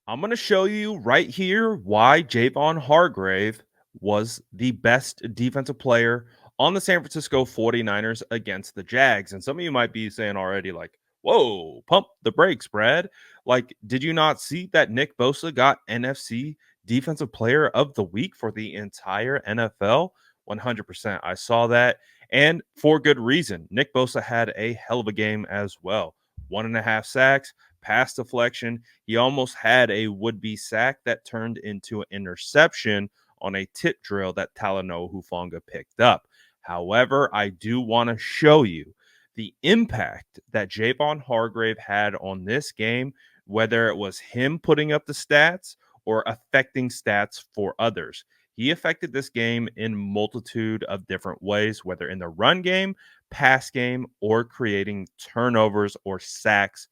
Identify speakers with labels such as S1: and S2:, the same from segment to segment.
S1: I'm going to show you right here why Javon Hargrave was the best defensive player on the San Francisco 49ers against the Jags. And some of you might be saying already, like, whoa, pump the brakes, Brad. Like, did you not see that Nick Bosa got NFC Defensive Player of the Week for the entire NFL? 100%. I saw that. And for good reason. Nick Bosa had a hell of a game as well. 1.5 sacks, pass deflection. He almost had a would-be sack that turned into an interception on a tip drill that Talanoa Hufanga picked up. However, I do want to show you the impact that Javon Hargrave had on this game, whether it was him putting up the stats or affecting stats for others. He affected this game in multitude of different ways, whether in the run game, pass game, or creating turnovers or sacks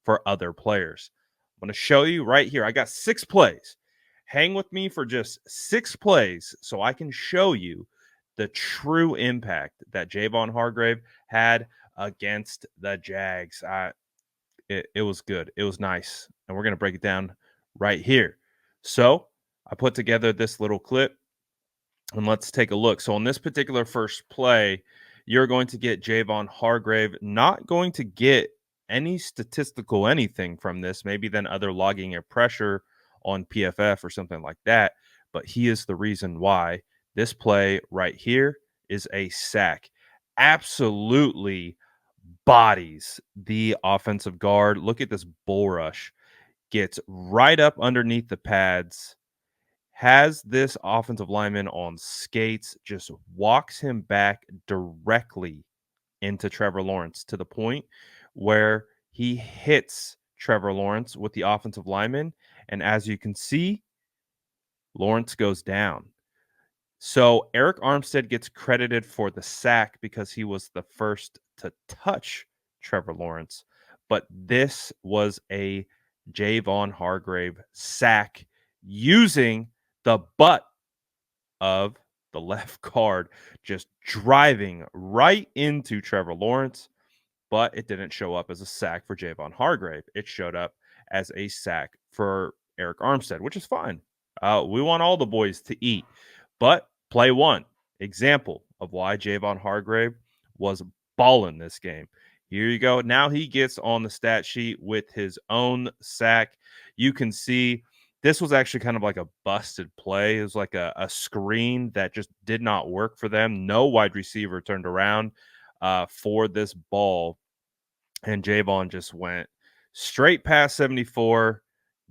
S1: for other players. I'm going to show you right here. I got 6 plays. Hang with me for just 6 plays so I can show you the true impact that Javon Hargrave had against the Jags. It was good. It was nice. And we're going to break it down right here. So I put together this little clip and let's take a look. So on this particular first play, you're going to get Javon Hargrave, not going to get any statistical anything from this, maybe then other logging or pressure on PFF or something like that. But he is the reason why this play right here is a sack. Absolutely bodies the offensive guard. Look at this bull rush. Gets right up underneath the pads, has this offensive lineman on skates, just walks him back directly into Trevor Lawrence to the point where he hits Trevor Lawrence with the offensive lineman. And as you can see, Lawrence goes down. So Eric Armstead gets credited for the sack because he was the first to touch Trevor Lawrence. But this was a Javon Hargrave sack using the butt of the left guard, just driving right into Trevor Lawrence. But it didn't show up as a sack for Javon Hargrave. It showed up as a sack for Eric Armstead, which is fine. We want all the boys to eat. But play one, example of why Javon Hargrave was balling this game. Here you go. Now he gets on the stat sheet with his own sack. You can see this was actually kind of like a busted play. It was like a screen that just did not work for them. No wide receiver turned around for this ball. And Javon just went straight past 74,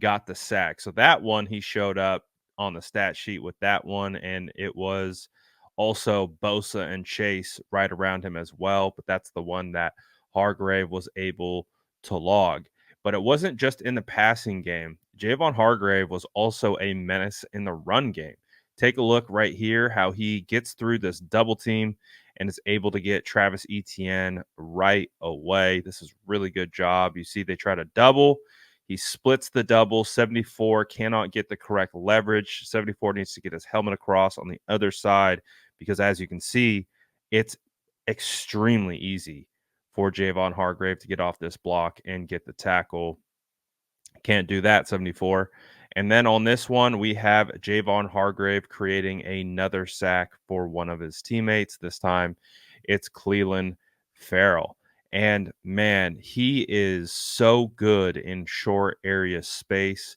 S1: got the sack. So that one, he showed up on the stat sheet with that one. And it was also Bosa and Chase right around him as well. But that's the one that Hargrave was able to log. But it wasn't just in the passing game. Javon Hargrave was also a menace in the run game. Take a look right here how he gets through this double team and is able to get Travis Etienne right away. This is really good job. You see they try to double. He splits the double. 74 cannot get the correct leverage. 74 needs to get his helmet across on the other side because, as you can see, it's extremely easy for Javon Hargrave to get off this block and get the tackle. Can't do that, 74. And then on this one, we have Javon Hargrave creating another sack for one of his teammates. This time it's Cleveland Farrell. And man, he is so good in short area space.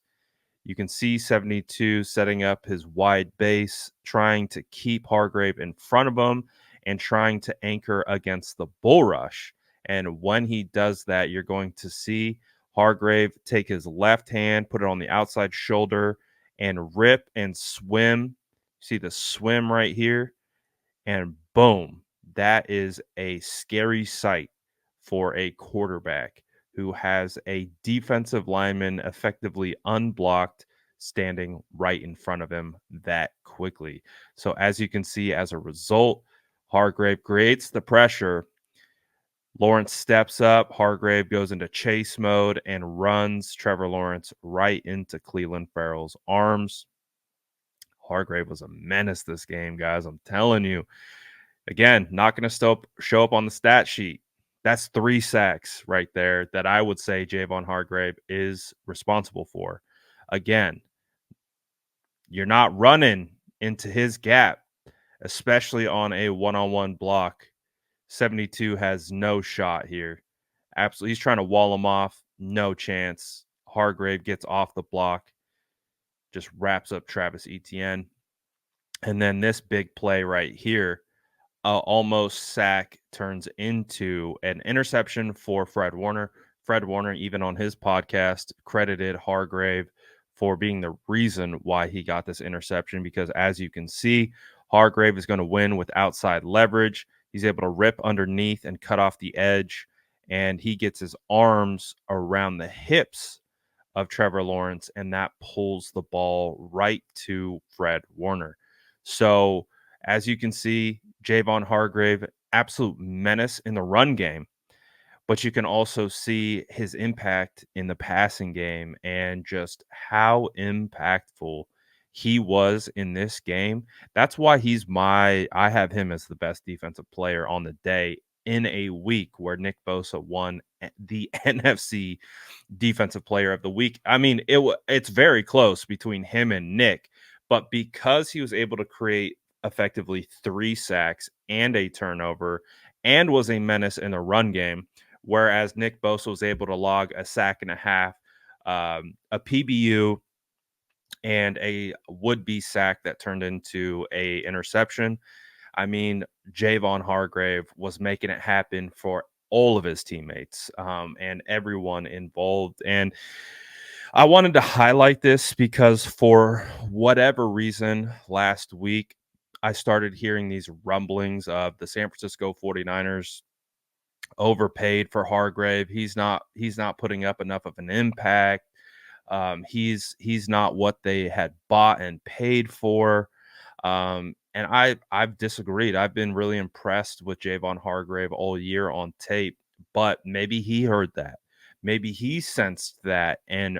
S1: You can see 72 setting up his wide base, trying to keep Hargrave in front of him and trying to anchor against the bull rush. And when he does that, you're going to see Hargrave take his left hand, put it on the outside shoulder, and rip and swim. See the swim right here? And boom, that is a scary sight for a quarterback who has a defensive lineman effectively unblocked standing right in front of him that quickly. So, as you can see, as a result, Hargrave creates the pressure. Lawrence steps up. Hargrave goes into chase mode and runs Trevor Lawrence right into Cleveland Farrell's arms. Hargrave was a menace this game, guys. I'm telling you. Again, not going to show up on the stat sheet. That's 3 sacks right there that I would say Javon Hargrave is responsible for. Again, you're not running into his gap, especially on a one-on-one block. 72 has no shot here. Absolutely. He's trying to wall him off. No chance. Hargrave gets off the block, just wraps up Travis Etienne. And then this big play right here, almost sack turns into an interception for Fred Warner. Fred Warner, even on his podcast, credited Hargrave for being the reason why he got this interception because, as you can see, Hargrave is going to win with outside leverage. He's able to rip underneath and cut off the edge, and he gets his arms around the hips of Trevor Lawrence, and that pulls the ball right to Fred Warner. So, as you can see, Javon Hargrave, absolute menace in the run game, but you can also see his impact in the passing game and just how impactful he was in this game. That's why I have him as the best defensive player on the day in a week where Nick Bosa won the NFC defensive player of the week. I mean, it's very close between him and Nick, but because he was able to create effectively 3 sacks and a turnover and was a menace in the run game, whereas Nick Bosa was able to log a sack and a half, a PBU, and a would-be sack that turned into a interception. I mean, Javon Hargrave was making it happen for all of his teammates and everyone involved. And I wanted to highlight this because for whatever reason, last week, I started hearing these rumblings of the San Francisco 49ers overpaid for Hargrave. He's not putting up enough of an impact. He's not what they had bought and paid for. And I've disagreed. I've been really impressed with Javon Hargrave all year on tape, but maybe he heard that. Maybe he sensed that. And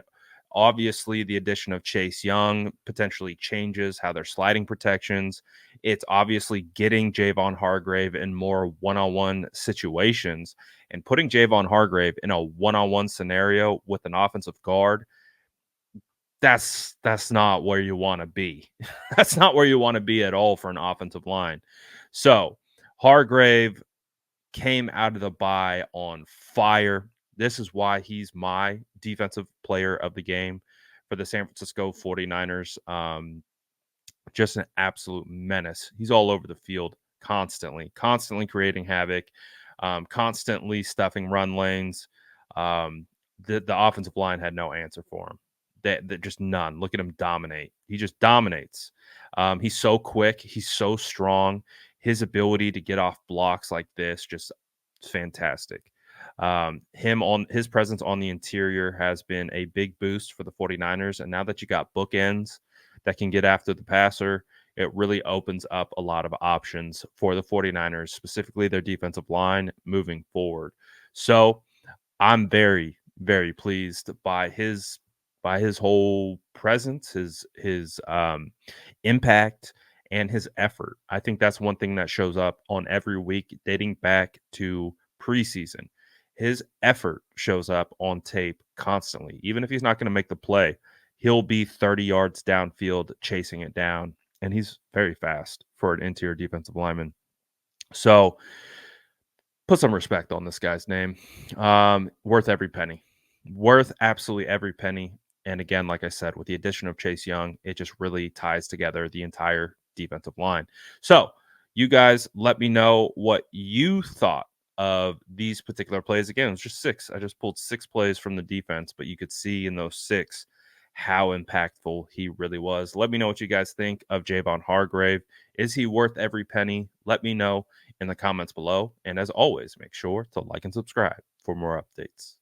S1: obviously the addition of Chase Young potentially changes how they're sliding protections. It's obviously getting Javon Hargrave in more one-on-one situations and putting Javon Hargrave in a one-on-one scenario with an offensive guard. That's not where you want to be. That's not where you want to be at all for an offensive line. So Hargrave came out of the bye on fire. This is why he's my defensive player of the game for the San Francisco 49ers. Just an absolute menace. He's all over the field constantly creating havoc, constantly stuffing run lanes. The offensive line had no answer for him. That just none. Look at him dominate. He just dominates. He's so quick. He's so strong. His ability to get off blocks like this just fantastic. His presence on the interior has been a big boost for the 49ers. And now that you got bookends that can get after the passer, it really opens up a lot of options for the 49ers, specifically their defensive line moving forward. So I'm very, very pleased by his whole presence, his impact, and his effort. I think that's one thing that shows up on every week dating back to preseason. His effort shows up on tape constantly. Even if he's not going to make the play, he'll be 30 yards downfield chasing it down, and he's very fast for an interior defensive lineman. So put some respect on this guy's name. Worth every penny. Worth absolutely every penny. And again, like I said, with the addition of Chase Young, it just really ties together the entire defensive line. So you guys let me know what you thought of these particular plays. Again, it was just 6. I just pulled 6 plays from the defense, but you could see in those 6 how impactful he really was. Let me know what you guys think of Javon Hargrave. Is he worth every penny? Let me know in the comments below. And as always, make sure to like and subscribe for more updates.